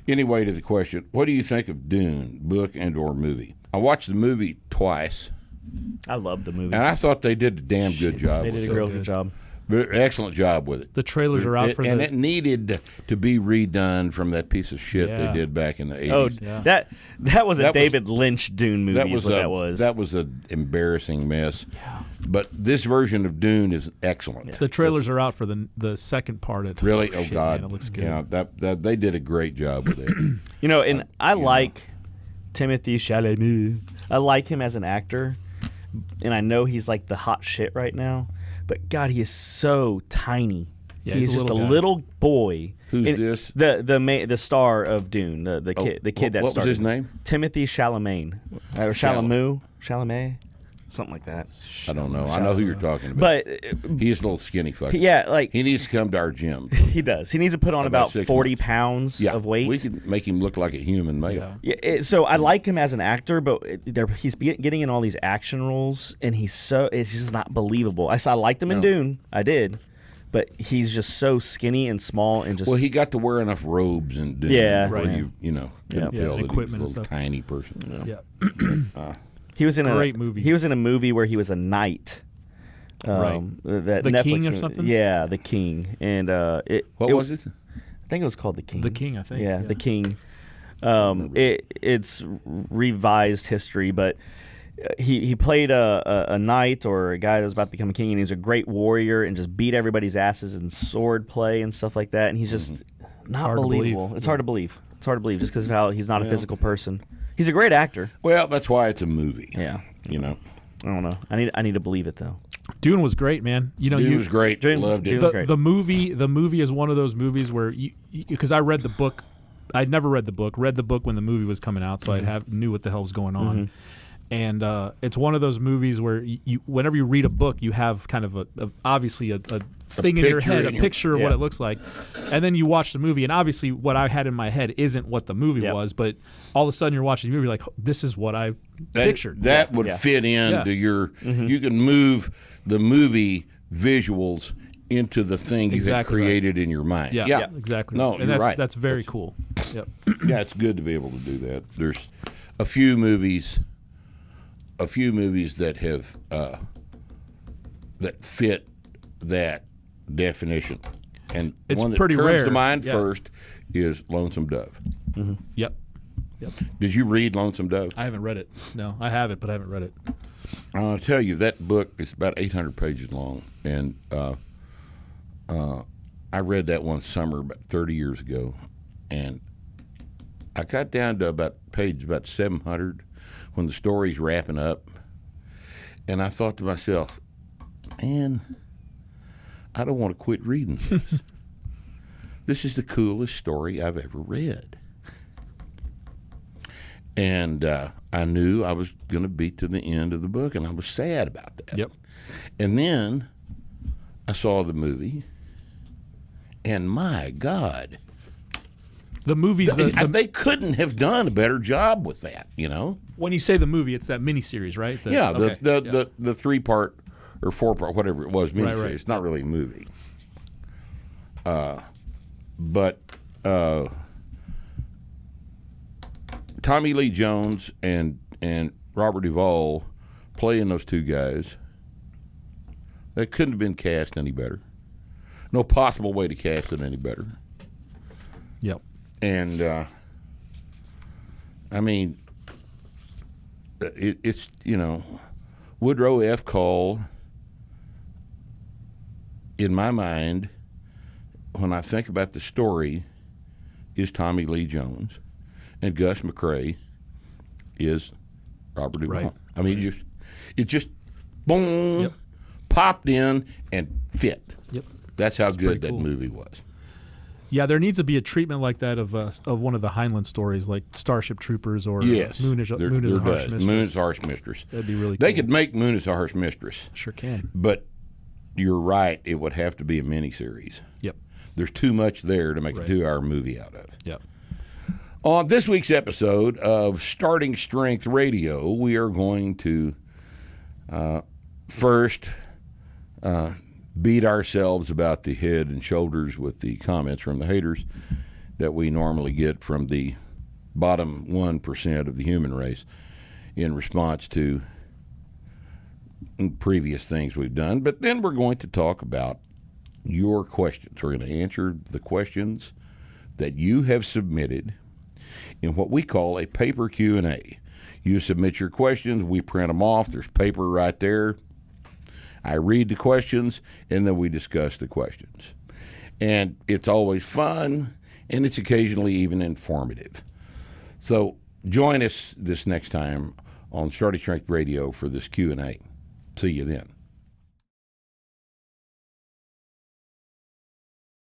Anyway, to the question, what do you think of Dune, book and/or movie? I watched the movie twice, I love the movie. and I thought they did a damn good job. They did a real good job. Excellent job with it. The trailers are out for and it needed to be redone from that piece of shit they Yeah. did back in the 80s. Oh, Yeah. that was a That was- David Lynch Dune movie. that was that was. an embarrassing mess. But this version of Dune is excellent. The trailers are out for the second part. Really? Oh, shit, God. man, it looks good. Yeah, that they did a great job with it. You know, and I like Timothée Chalamet. I like him as an actor, and I know he's like the hot shit right now. But God, he is so tiny. Yeah, he's he's a just a little guy. little boy. Who's And this? The star of Dune, the kid that what started. was his name? Timothy Chalamet or Chalamet, something like that. I don't know. I know who you're talking about. But He's a little skinny fucker. yeah, like He needs to come to our gym. he does. He needs to put on About about 6 40 months. pounds Yeah, of weight. we could make him look like a human male. Yeah. Yeah, so I like him as an actor, but he's getting in all these action roles, and it's just not believable. I liked him in No. Dune, I did, but he's just so skinny and small and just. Well, he got to wear enough robes and Dune Yeah. where Right. you know couldn't Yeah, tell that he was equipment a and little stuff. tiny person. Yeah. he was in Great a movie. He was in a movie where he was a knight. Right. That The Netflix King or movie. something? Yeah, the King, and What was it? I think it was called The King. The King, I think. Yeah, The King. It's revised history, but he played a knight or a guy that was about to become a king, and he's a great warrior and just beat everybody's asses in sword play and stuff like that. And he's just not Hard to believable. believe. It's hard to believe. It's hard to believe just because of how he's not a physical person. He's a great actor. Well, that's why it's a movie. Yeah, You know, I don't know. I need to believe it though. Dune was great, man. You know, Dune was great. Dune- Loved it. Dune- the, great. the movie is one of those movies where because I read the book. I'd never read the book. Read the book when the movie was coming out, so I knew what the hell was going on. And it's one of those movies where whenever you read a book, you have kind of obviously a thing in your picture head, in a your- picture of what it looks like, and then you watch the movie, and obviously what I had in my head isn't what the movie Yep. was, but all of a sudden you're watching the movie, you're like, this is what I pictured. That would Yeah. fit into Yeah. your. You can move the movie visuals into the thing you had Exactly right. created in your mind. Yeah, exactly. No, and you're right. That's very cool. Yep. Yeah, it's good to be able to do that. There's a few movies that have that fit that definition, and It's one that pretty comes rare. to mind Yeah. first is Lonesome Dove. Yep. Did you read Lonesome Dove? I haven't read it. No, I have it, but I haven't read it. I'll tell you, that book is about 800 pages long, and I read that one summer about 30 years ago, and I got down to about 700 when the story's wrapping up, and I thought to myself, man, I don't want to quit reading this. This is the coolest story I've ever read. And I knew I was going to be to the end of the book, and I was sad about that. Yep. And then I saw the movie, and my God, The movie's they couldn't have done a better job with that, you know? when you say the movie, it's that miniseries, right? Yeah, okay, the yeah. the 3-part or 4-part, whatever it was, miniseries. right. It's not really a movie. But Tommy Lee Jones and Robert Duvall playing those two guys, that couldn't have been cast any better. No possible way to cast it any better. Yep. And I mean, it's Woodrow F. Call. In my mind, when I think about the story, is Tommy Lee Jones, and Gus McCrae is Robert Duvall. Right. I mean, it just boom, Yep. popped in and fit. Yep. That's how good pretty that cool. movie was. Yeah, there needs to be a treatment like that of one of the Heinlein stories, like Starship Troopers or Yes, Moon is there a Harsh does. Mistress. Moon is a Harsh Mistress. That'd be really They cool. could make Moon is a Harsh Mistress, Sure can. but you're right. It would have to be a miniseries. Yep. There's too much there to make Right. a 2-hour movie out of. Yep. On this week's episode of Starting Strength Radio, we are going to first beat ourselves about the head and shoulders with the comments from the haters. that we normally get from the bottom 1% of the human race in response to previous things we've done. But then we're going to talk about your questions. We're going to answer the questions that you have submitted in what we call a paper Q&A. You submit your questions, we print them off. There's paper right there. I read the questions, and then we discuss the questions. And it's always fun, and it's occasionally even informative. So join us this next time on Starting Strength Radio for this Q&A. See you then.